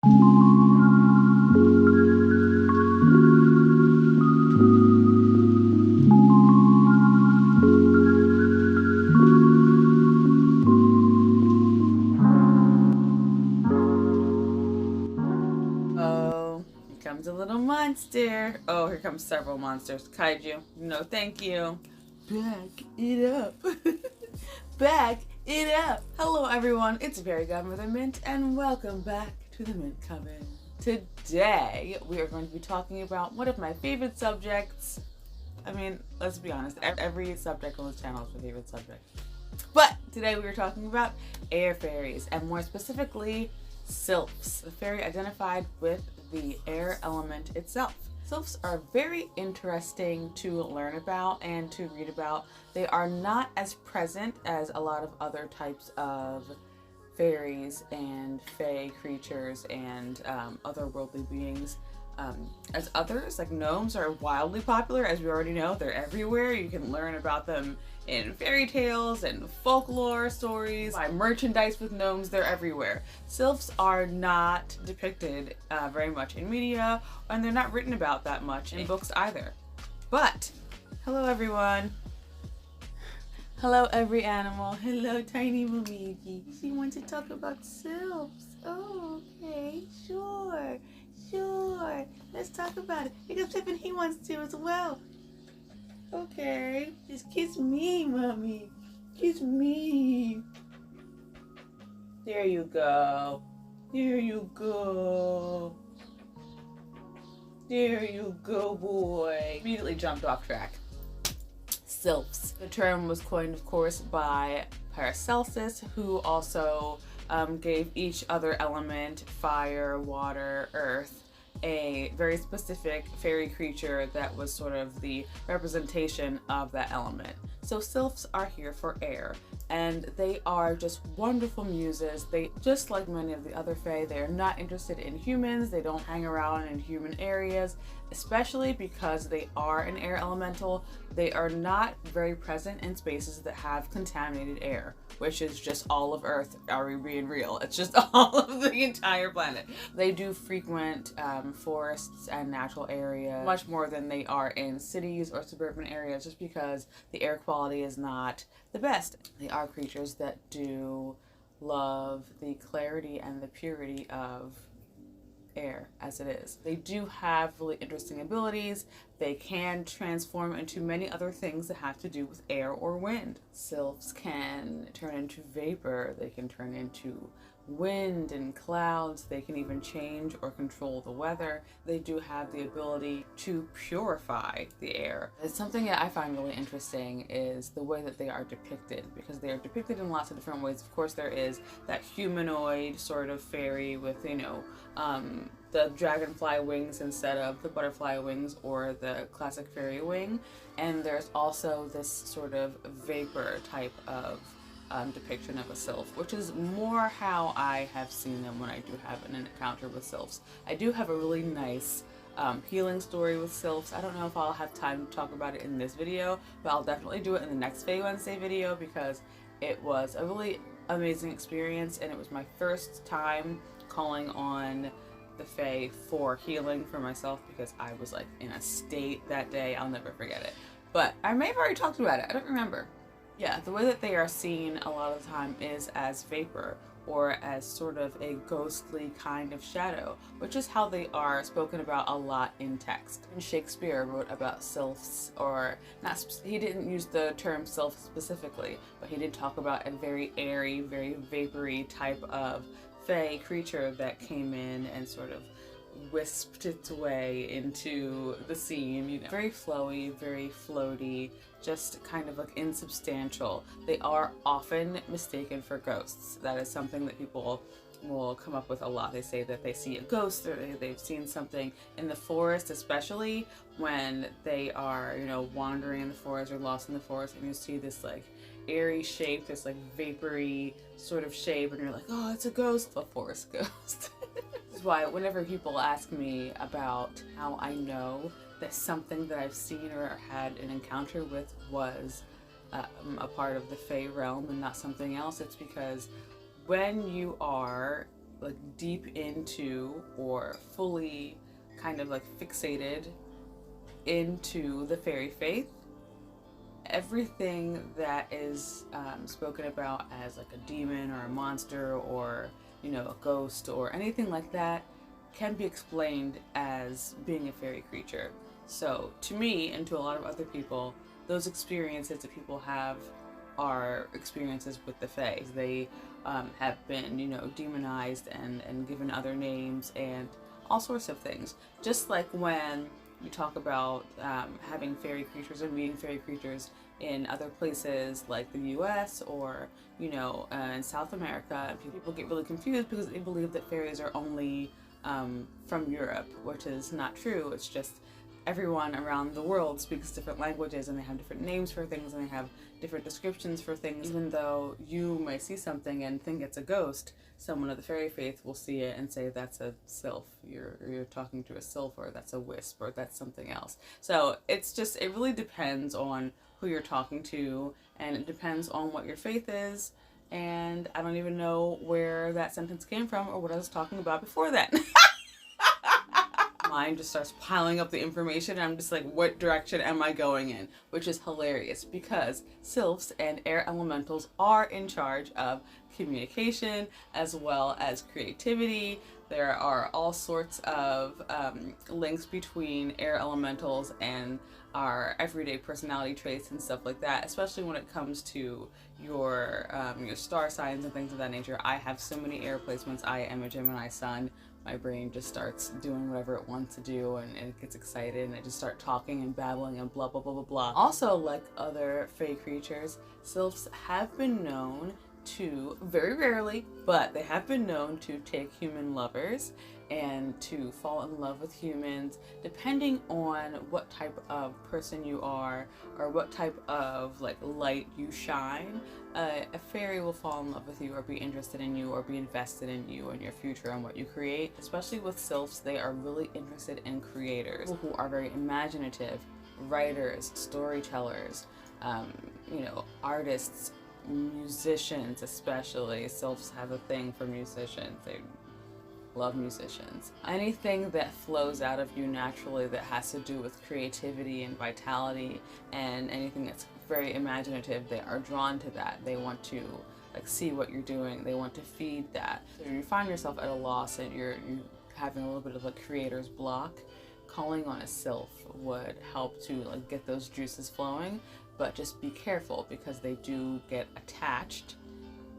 Oh, here comes a little monster. Oh, here comes several monsters. Kaiju. No, thank you. Back it up. Back it up. Hello, everyone. It's Fairy Godmother Mint, and welcome back to the Mint Coven. Today, we are going to be talking about one of my favorite subjects. I mean, let's be honest, every subject on this channel is my favorite subject. But today we are talking about air fairies, and more specifically, Sylphs, the fairy identified with the air element itself. Sylphs are very interesting to learn about and to read about. They are not as present as a lot of other types of fairies and fae creatures and otherworldly beings. As others, like gnomes, are wildly popular, as we already know. They're everywhere. You can learn about them in fairy tales and folklore stories. Buy merchandise with gnomes, they're everywhere. Sylphs are not depicted very much in media, and they're not written about that much in books either. But, hello everyone. Hello every animal. Hello tiny Momiki. She wants to talk about Sylphs. Oh, okay, sure. Sure, let's talk about it. Because Pippin, he wants to as well. Okay, just kiss me, Mommy. Kiss me. There you go. There you go. There you go, boy. Immediately jumped off track. Sylphs. The term was coined, of course, by Paracelsus, who also gave each other element, fire, water, earth, a very specific fairy creature that was sort of the representation of that element. So Sylphs are here for air, and they are just wonderful muses. They, just like many of the other fae, they are not interested in humans. They don't hang around in human areas, especially because they are an air elemental. They are not very present in spaces that have contaminated air, which is just all of Earth. Are we being real? It's just all of the entire planet. They do frequent forests and natural areas much more than they are in cities or suburban areas, just because the air quality is not the best. They are creatures that do love the clarity and the purity of air as it is. They do have really interesting abilities. They can transform into many other things that have to do with air or wind. Sylphs can turn into vapor. They can turn into wind and clouds. They can even change or control the weather. They do have the ability to purify the air. It's something that I find really interesting is the way that they are depicted, because they are depicted in lots of different ways. Of course, there is that humanoid sort of fairy with, you know, the dragonfly wings instead of the butterfly wings or the classic fairy wing. And there's also this sort of vapor type of depiction of a sylph, which is more how I have seen them when I do have an encounter with sylphs. I do have a really nice healing story with sylphs. I don't know if I'll have time to talk about it in this video, but I'll definitely do it in the next Fae Wednesday video, because it was a really amazing experience, and it was my first time calling on the Fae for healing for myself, because I was like in a state that day. I'll never forget it. But I may have already talked about it. I don't remember. Yeah, the way that they are seen a lot of the time is as vapor, or as sort of a ghostly kind of shadow, which is how they are spoken about a lot in text. And Shakespeare wrote about sylphs, or not, he didn't use the term sylph specifically, but he did talk about a very airy, very vapory type of fae creature that came in and sort of wisped its way into the scene, you know. Very flowy, very floaty, just kind of like insubstantial. They are often mistaken for ghosts. That is something that people will come up with a lot. They say that they see a ghost, or they've seen something in the forest, especially when they are, you know, wandering in the forest or lost in the forest, and you see this like airy shape, this like vapory sort of shape, and you're like, oh, it's a ghost, a forest ghost. This is why whenever people ask me about how I know that something that I've seen or had an encounter with was a part of the Fae realm and not something else, it's because when you are like deep into or fully kind of like fixated into the fairy faith, everything that is spoken about as like a demon or a monster or, you know, a ghost or anything like that can be explained as being a fairy creature. So to me and to a lot of other people, those experiences that people have are experiences with the fae. They have been, you know, demonized and given other names and all sorts of things. Just like when we talk about having fairy creatures and meeting fairy creatures in other places like the US or, you know, in South America, and people get really confused because they believe that fairies are only from Europe, which is not true. It's just everyone around the world speaks different languages and they have different names for things and they have different descriptions for things. Even though you may see something and think it's a ghost, someone of the fairy faith will see it and say that's a sylph, you're talking to a sylph, or that's a wisp, or that's something else. So it's just, it really depends on who you're talking to, and it depends on what your faith is. And I don't even know where that sentence came from or what I was talking about before that. Mind just starts piling up the information and I'm just like, what direction am I going in? Which is hilarious because sylphs and air elementals are in charge of communication as well as creativity. There are all sorts of links between air elementals and our everyday personality traits and stuff like that, especially when it comes to your star signs and things of that nature. I have so many air placements. I am a Gemini sun. My brain just starts doing whatever it wants to do, and it gets excited and I just start talking and babbling and blah blah blah blah blah. Also, like other fae creatures, sylphs have been known to, very rarely, but they have been known to take human lovers and to fall in love with humans depending on what type of person you are or what type of like light you shine. A fairy will fall in love with you or be interested in you or be invested in you and your future and what you create. Especially with sylphs, they are really interested in creators who are very imaginative, writers, storytellers, you know, artists, musicians. Especially sylphs have a thing for musicians. They love musicians. Anything that flows out of you naturally that has to do with creativity and vitality, and anything that's very imaginative, they are drawn to that. They want to like see what you're doing. They want to feed that. So if you find yourself at a loss and you're having a little bit of a creator's block, calling on a sylph would help to like get those juices flowing. But just be careful because they do get attached.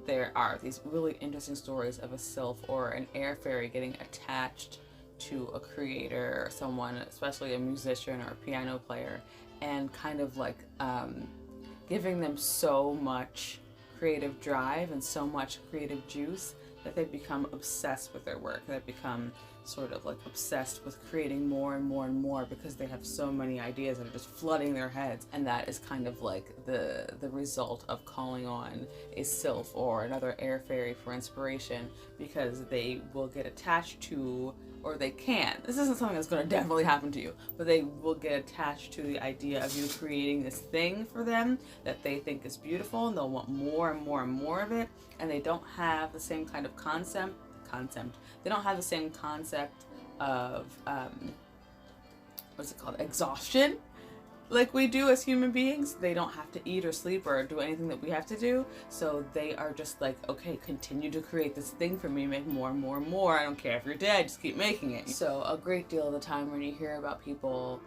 There are these really interesting stories of a sylph or an air fairy getting attached to a creator or someone, especially a musician or a piano player, and kind of like giving them so much creative drive and so much creative juice that they become obsessed with their work. They become sort of like obsessed with creating more and more and more because they have so many ideas that are just flooding their heads. And that is kind of like the result of calling on a sylph or another air fairy for inspiration, because they will get attached to, or they can, this isn't something that's going to definitely happen to you, but they will get attached to the idea of you creating this thing for them that they think is beautiful, and they'll want more and more and more of it. And they don't have the same kind of concept. They don't have the same concept of what's it called, exhaustion, like we do as human beings. They don't have to eat or sleep or do anything that we have to do. So they are just like, okay, continue to create this thing for me, make more and more and more. I don't care if you're dead, just keep making it. So a great deal of the time when you hear about people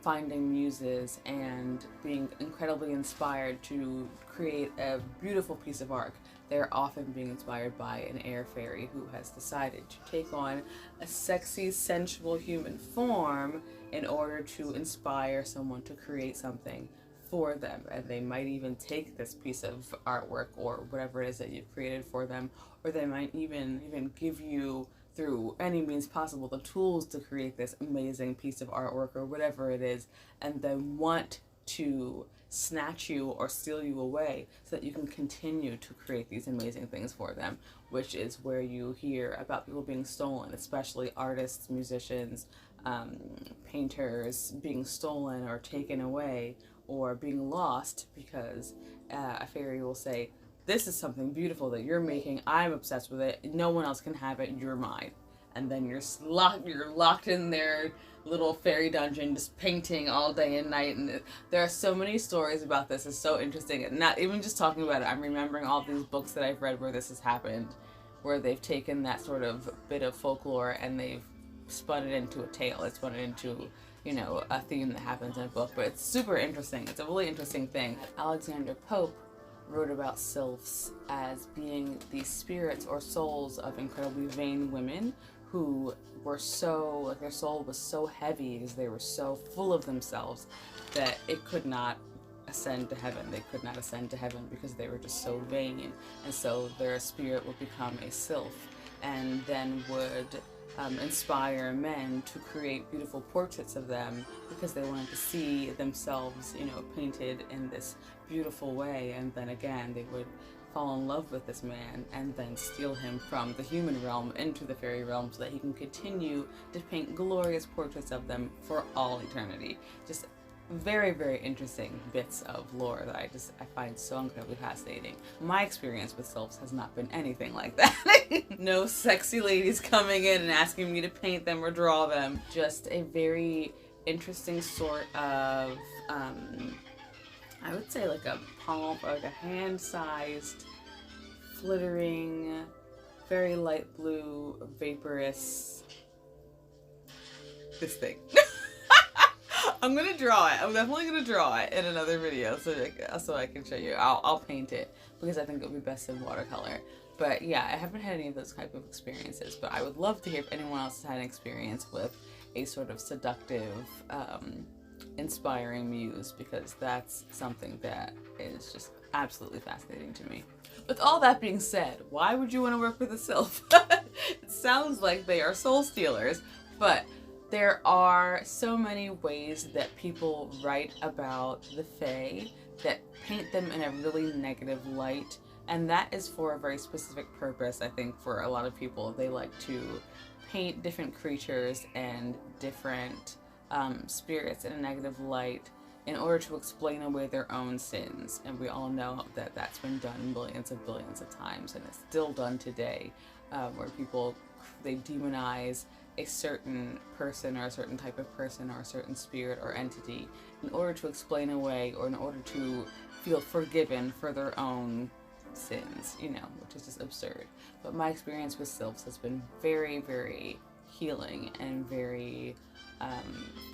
finding muses and being incredibly inspired to create a beautiful piece of art, they're often being inspired by an air fairy who has decided to take on a sexy, sensual human form in order to inspire someone to create something for them. And they might even take this piece of artwork or whatever it is that you've created for them, or they might even give you, through any means possible, the tools to create this amazing piece of artwork or whatever it is, and then want to snatch you or steal you away so that you can continue to create these amazing things for them, which is where you hear about people being stolen, especially artists, musicians, painters being stolen or taken away or being lost because a fairy will say, this is something beautiful that you're making. I'm obsessed with it. No one else can have it. You're mine. And then you're locked in their little fairy dungeon, just painting all day and night. And there are so many stories about this. It's so interesting. And not even just talking about it, I'm remembering all these books that I've read where this has happened, where they've taken that sort of bit of folklore and they've spun it into a tale. They've spun it into, you know, a theme that happens in a book. But it's super interesting. It's a really interesting thing. Alexander Pope wrote about sylphs as being these spirits or souls of incredibly vain women who were so, like, their soul was so heavy because they were so full of themselves that it could not ascend to heaven. They could not ascend to heaven because they were just so vain. And so their spirit would become a sylph and then would inspire men to create beautiful portraits of them because they wanted to see themselves, you know, painted in this beautiful way. And then again, they would fall in love with this man and then steal him from the human realm into the fairy realm so that he can continue to paint glorious portraits of them for all eternity. Just very, very interesting bits of lore that I find so incredibly fascinating. My experience with sylphs has not been anything like that. No sexy ladies coming in and asking me to paint them or draw them. Just a very interesting sort of, I would say like a palm, or like a hand-sized, flittering, very light blue, vaporous, this thing. I'm gonna draw it. I'm definitely gonna draw it in another video so I can show you. I'll paint it because I think it would be best in watercolor. But yeah, I haven't had any of those type of experiences, but I would love to hear if anyone else has had an experience with a sort of seductive, inspiring muse, because that's something that is just absolutely fascinating to me. With all that being said, why would you want to work with a sylph? It sounds like they are soul stealers, but there are so many ways that people write about the Fae that paint them in a really negative light, and that is for a very specific purpose. I think for a lot of people, they like to paint different creatures and different spirits in a negative light in order to explain away their own sins. And we all know that that's been done millions of billions of times, and it's still done today, where people, they demonize a certain person or a certain type of person or a certain spirit or entity in order to explain away or in order to feel forgiven for their own sins, you know, which is just absurd. But my experience with sylphs has been very, very healing and very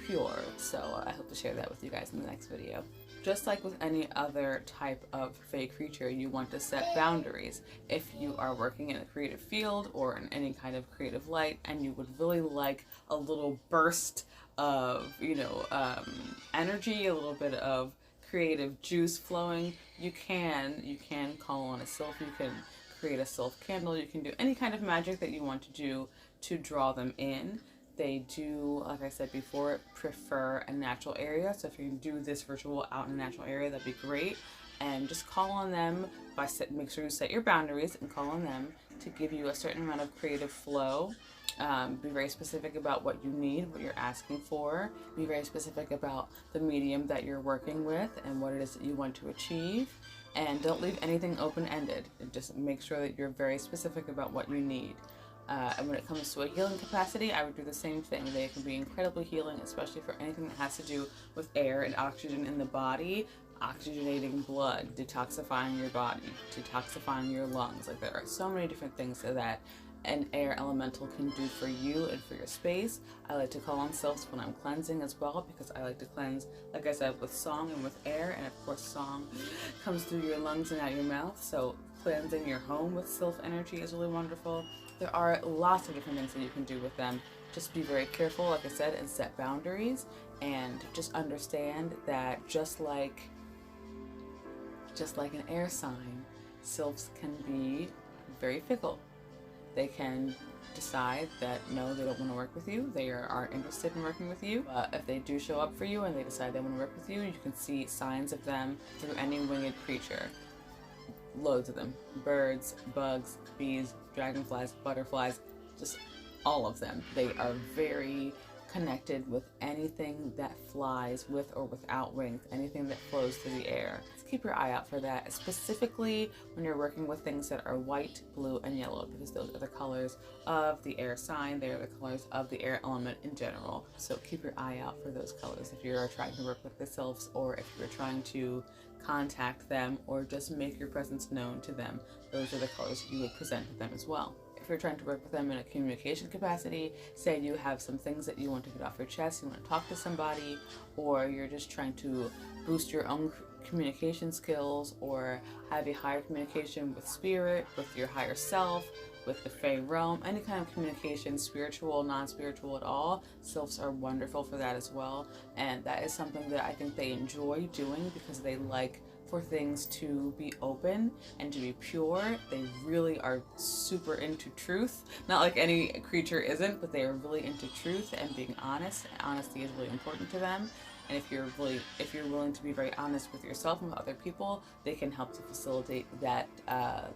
pure, so I hope to share that with you guys in the next video. Just like with any other type of Fae creature, you want to set boundaries. If you are working in a creative field or in any kind of creative light and you would really like a little burst of, you know, energy, a little bit of creative juice flowing, you can call on a sylph. You can create a sylph candle. You can do any kind of magic that you want to do to draw them in. They do, like I said before, prefer a natural area. So if you can do this ritual out in a natural area, that'd be great. And just call on them make sure you set your boundaries and call on them to give you a certain amount of creative flow. Be very specific about what you need, what you're asking for. Be very specific about the medium that you're working with and what it is that you want to achieve. And don't leave anything open-ended. Just make sure that you're very specific about what you need. And when it comes to a healing capacity, I would do the same thing. They can be incredibly healing, especially for anything that has to do with air and oxygen in the body, oxygenating blood, detoxifying your body, detoxifying your lungs. Like, there are so many different things that an air elemental can do for you and for your space. I like to call on sylphs when I'm cleansing as well, because I like to cleanse, like I said, with song and with air, and of course song comes through your lungs and out your mouth, so cleansing your home with sylph energy is really wonderful. There are lots of different things that you can do with them. Just be very careful, like I said, and set boundaries, and just understand that just like an air sign, sylphs can be very fickle. They can decide that no, they don't want to work with you, they aren't interested in working with you. But if they do show up for you and they decide they want to work with you, you can see signs of them through any winged creature. Loads of them. Birds, bugs, bees, dragonflies, butterflies, just all of them. They are very connected with anything that flies with or without wings, anything that flows through the air. keep your eye out for that, specifically when you're working with things that are white, blue, and yellow, because those are the colors of the air sign. They're the colors of the air element in general. So keep your eye out for those colors if you're trying to work with the Sylphs, or if you're trying to contact them or just make your presence known to them. Those are the colors you would present to them as well. If you're trying to work with them in a communication capacity, say you have some things that you want to get off your chest, you want to talk to somebody, or you're just trying to boost your own communication skills, or have a higher communication with spirit, with your higher self, with the Fey realm, any kind of communication, spiritual, non-spiritual at all, Sylphs are wonderful for that as well. And that is something that I think they enjoy doing because they like for things to be open and to be pure. They really are super into truth. Not like any creature isn't, but they are really into truth and being honest. Honesty is really important to them. And if you're willing to be very honest with yourself and with other people, they can help to facilitate that,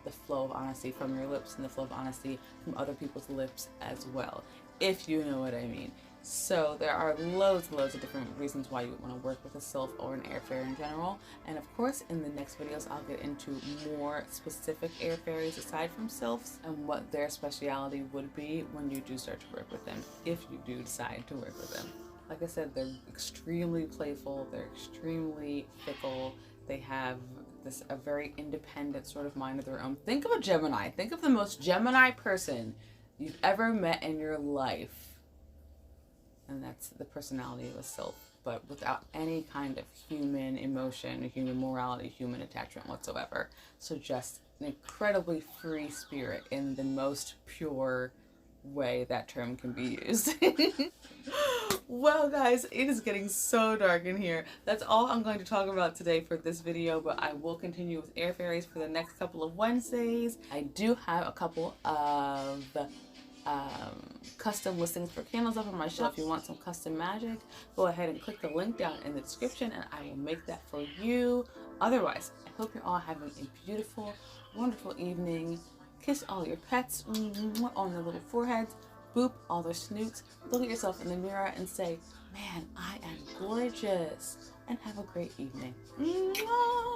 the flow of honesty from your lips and the flow of honesty from other people's lips as well, if you know what I mean. So there are loads and loads of different reasons why you would want to work with a Sylph or an air fairy in general. And of course, in the next videos, I'll get into more specific air fairies aside from Sylphs and what their speciality would be when you do start to work with them, if you do decide to work with them. Like I said, they're extremely playful, they're extremely fickle, they have a very independent sort of mind of their own. Think of a Gemini. Think of the most Gemini person you've ever met in your life. And that's the personality of a Sylph, but without any kind of human emotion, human morality, human attachment whatsoever. So just an incredibly free spirit in the most pure way that term can be used. Well guys, it is getting so dark in here. That's all I'm going to talk about today for this video, but I will continue with air fairies for the next couple of Wednesdays. I do have a couple of custom listings for candles up on my shelf. If you want some custom magic, go ahead and click the link down in the description and I will make that for you. Otherwise, I hope you're all having a beautiful, wonderful evening. Kiss all your pets on their little foreheads. Boop all their snoots. Look at yourself in the mirror and say, man, I am gorgeous. And have a great evening. Mwah!